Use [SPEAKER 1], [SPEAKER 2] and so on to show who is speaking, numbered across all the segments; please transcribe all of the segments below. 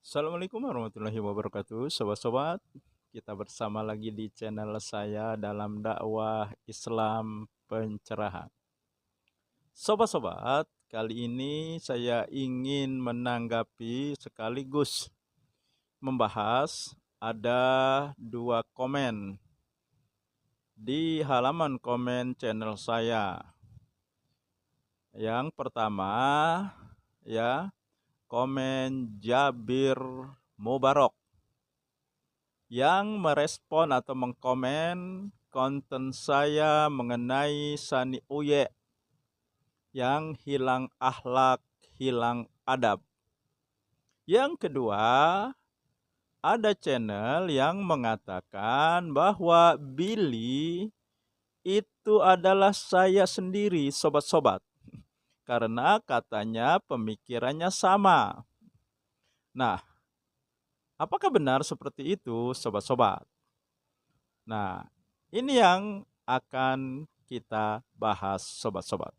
[SPEAKER 1] Assalamualaikum warahmatullahi wabarakatuh, sobat-sobat. Kita bersama lagi di channel saya dalam dakwah Islam pencerahan. Sobat-sobat, kali ini saya ingin menanggapi sekaligus membahas ada dua komen di halaman komen channel saya. Yang pertama, komen Jabir Mubarok yang merespon atau mengkomen konten saya mengenai Sani Uye yang hilang akhlak, hilang adab. Yang kedua, ada channel yang mengatakan bahwa Billy itu adalah saya sendiri, sobat-sobat, karena katanya pemikirannya sama. Nah, apakah benar seperti itu, sobat-sobat? Nah, ini yang akan kita bahas, sobat-sobat.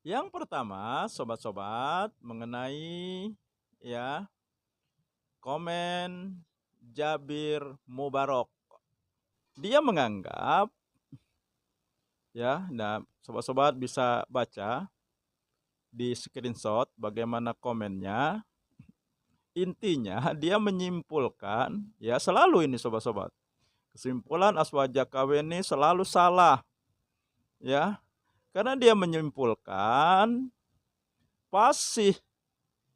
[SPEAKER 1] Yang pertama, sobat-sobat, mengenai komen Jabir Mubarok. Dia menganggap nah sobat-sobat bisa baca di screenshot bagaimana komennya. Intinya dia menyimpulkan, selalu ini sobat-sobat, kesimpulan Aswaja KW ini selalu salah, karena dia menyimpulkan fasih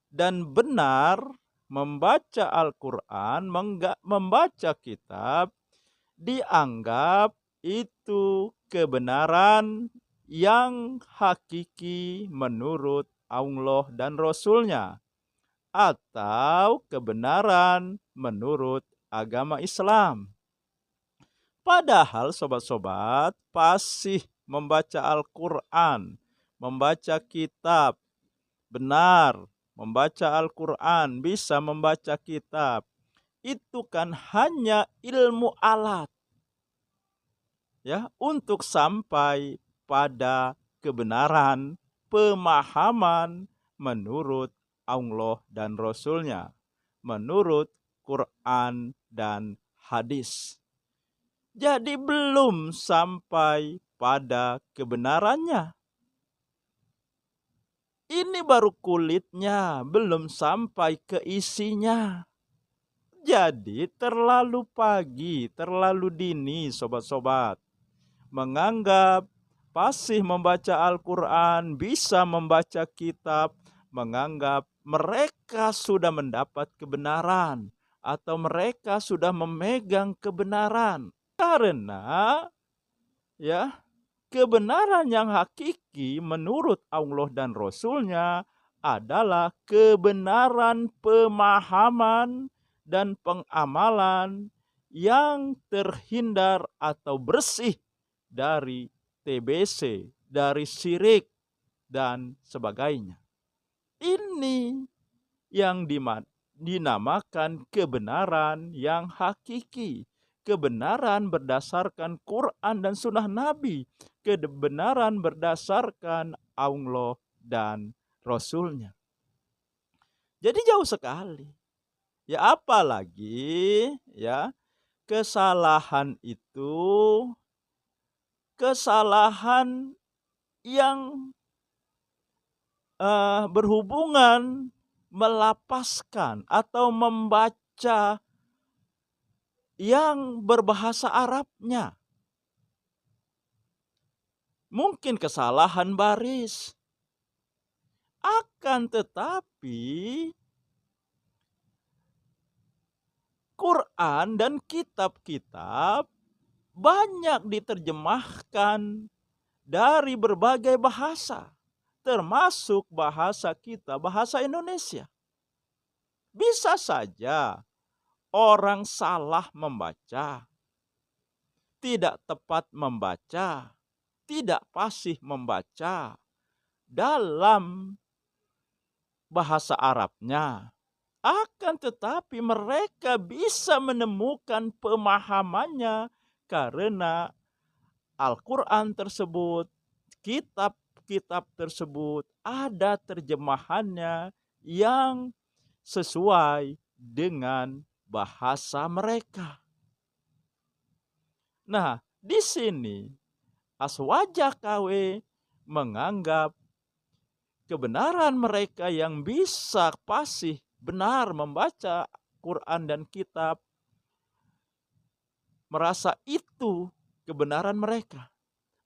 [SPEAKER 1] dan benar membaca Al-Quran, membaca kitab, dianggap itu kebenaran yang hakiki menurut Allah dan Rasulnya, atau kebenaran menurut agama Islam. Padahal sobat-sobat, fasih membaca Al-Quran, membaca kitab, benar membaca Al-Quran, bisa membaca kitab, itu kan hanya ilmu alat untuk sampai pada kebenaran pemahaman menurut Allah dan Rasulnya, menurut Quran dan hadis. Jadi belum sampai pada kebenarannya. Ini baru kulitnya, belum sampai ke isinya. Jadi terlalu pagi, terlalu dini sobat-sobat menganggap fasih membaca Al-Quran, bisa membaca kitab, menganggap mereka sudah mendapat kebenaran atau mereka sudah memegang kebenaran. Karena kebenaran yang hakiki menurut Allah dan Rasulnya adalah kebenaran pemahaman dan pengamalan yang terhindar atau bersih dari TBC, dari syirik dan sebagainya. Ini yang dinamakan kebenaran yang hakiki. Kebenaran berdasarkan Quran dan Sunnah Nabi. Kebenaran berdasarkan Allah dan Rasulnya. Jadi jauh sekali. Apalagi kesalahan itu kesalahan yang berhubungan melapaskan atau membaca yang berbahasa Arabnya. Mungkin kesalahan baris. Akan tetapi Quran dan kitab-kitab banyak diterjemahkan dari berbagai bahasa, termasuk bahasa kita, bahasa Indonesia. Bisa saja orang salah membaca, tidak tepat membaca, tidak fasih membaca dalam bahasa Arabnya. Akan tetapi mereka bisa menemukan pemahamannya karena Al-Quran tersebut, kitab-kitab tersebut ada terjemahannya yang sesuai dengan bahasa mereka. Nah, di sini Aswaja KW menganggap kebenaran mereka yang bisa fasih benar membaca Quran dan kitab, merasa itu kebenaran mereka.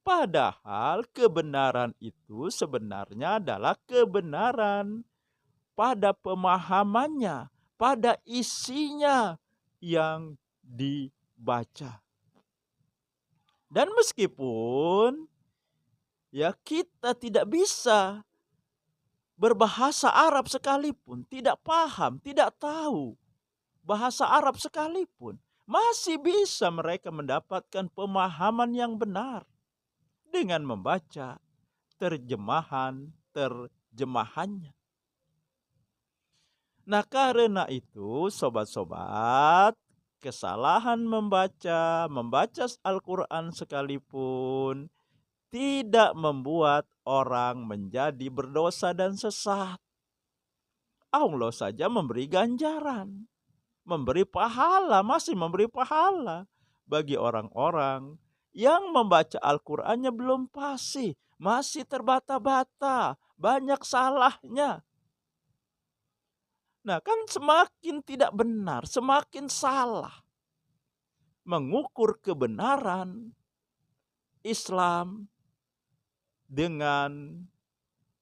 [SPEAKER 1] Padahal kebenaran itu sebenarnya adalah kebenaran pada pemahamannya, pada isinya yang dibaca. Dan meskipun ya kita tidak bisa berbahasa Arab sekalipun, tidak paham, tidak tahu bahasa Arab sekalipun, masih bisa mereka mendapatkan pemahaman yang benar dengan membaca terjemahannya. Nah, karena itu sobat-sobat, kesalahan membaca Al-Quran sekalipun tidak membuat orang menjadi berdosa dan sesat. Allah saja memberi ganjaran, memberi pahala, masih memberi pahala bagi orang-orang yang membaca Al-Qur'annya belum fasih, masih terbata-bata, banyak salahnya. Nah, kan semakin tidak benar, semakin salah mengukur kebenaran Islam dengan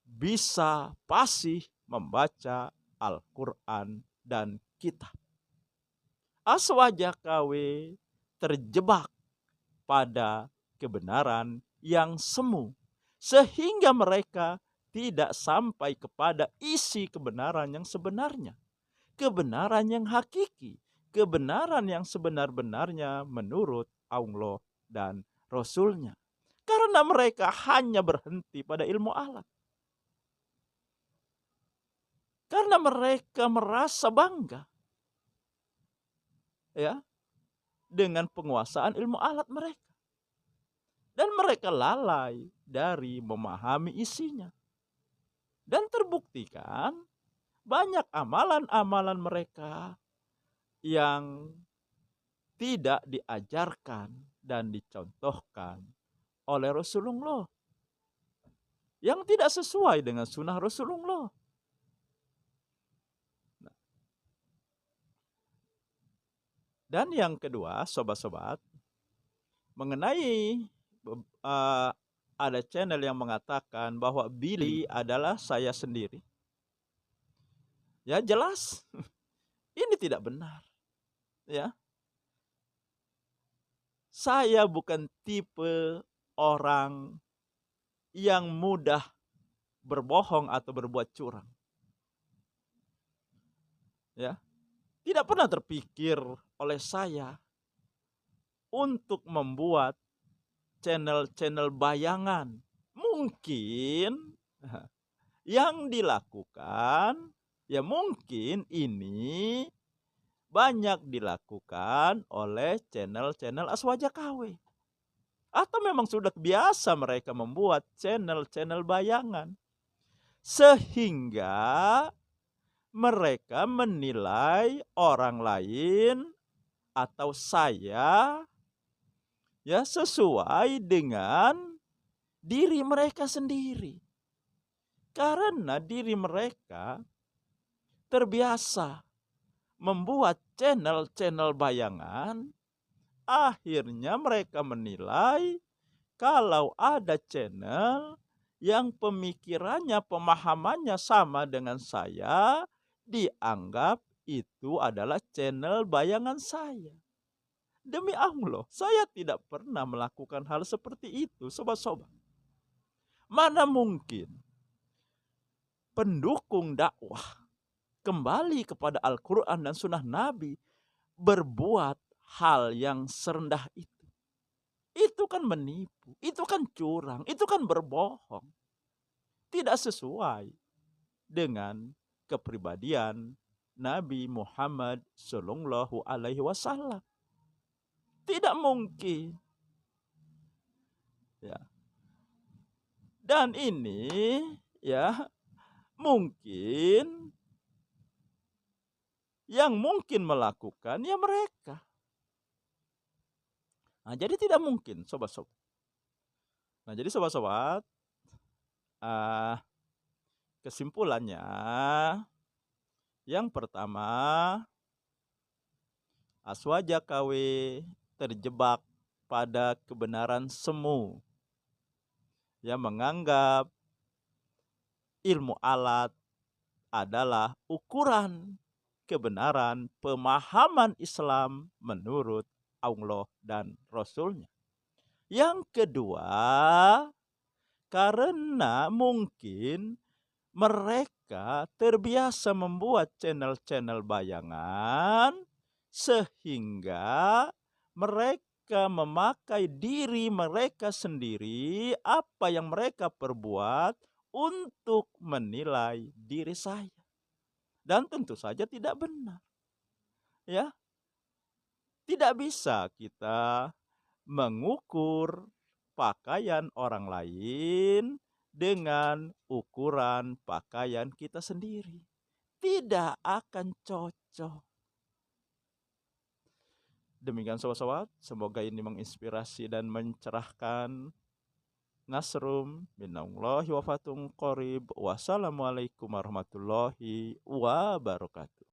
[SPEAKER 1] bisa fasih membaca Al-Quran dan kitab. Aswaja KW terjebak pada kebenaran yang semu, sehingga mereka tidak sampai kepada isi kebenaran yang sebenarnya, kebenaran yang hakiki, kebenaran yang sebenar-benarnya menurut Allah dan Rasul-Nya. Karena mereka hanya berhenti pada ilmu alat. Karena mereka merasa bangga ya dengan penguasaan ilmu alat mereka. Dan mereka lalai dari memahami isinya. Dan terbuktikan banyak amalan-amalan mereka yang tidak diajarkan dan dicontohkan oleh Rasulullah, yang tidak sesuai dengan sunnah Rasulullah. Dan yang kedua, sobat-sobat, mengenai ada channel yang mengatakan bahwa Billy adalah saya sendiri. Ya jelas, ini tidak benar. Ya, saya bukan tipe orang yang mudah berbohong atau berbuat curang. Ya, tidak pernah terpikir oleh saya untuk membuat channel-channel bayangan. Mungkin yang dilakukan, ya mungkin ini banyak dilakukan oleh channel-channel Aswaja KW. Atau memang sudah biasa mereka membuat channel-channel bayangan. Sehingga mereka menilai orang lain atau saya ya sesuai dengan diri mereka sendiri. Karena diri mereka terbiasa membuat channel-channel bayangan, akhirnya mereka menilai kalau ada channel yang pemikirannya, pemahamannya sama dengan saya, dianggap itu adalah channel bayangan saya. Demi Allah, saya tidak pernah melakukan hal seperti itu, sobat-sobat. Mana mungkin pendukung dakwah kembali kepada Al-Quran dan Sunnah Nabi, berbuat hal yang serendah itu kan menipu, itu kan curang, itu kan berbohong. Tidak sesuai dengan kepribadian Nabi Muhammad Sallallahu Alaihi Wasallam. Tidak mungkin. Ya. Dan ini ya mungkin yang mungkin melakukan ya mereka. Nah, jadi tidak mungkin sobat-sobat. Nah, jadi sobat-sobat, kesimpulannya yang pertama, Aswaja KW terjebak pada kebenaran semu yang menganggap ilmu alat adalah ukuran kebenaran pemahaman Islam menurut Allah dan Rasulnya. Yang kedua, karena mungkin mereka terbiasa membuat channel-channel bayangan sehingga mereka memakai diri mereka sendiri, apa yang mereka perbuat untuk menilai diri saya. Dan tentu saja tidak benar. Ya. Tidak bisa kita mengukur pakaian orang lain dengan ukuran pakaian kita sendiri. Tidak akan cocok. Demikian sobat-sobat, semoga ini menginspirasi dan mencerahkan. Nasrum minallahi wa fatum qorib. Wassalamualaikum warahmatullahi wabarakatuh.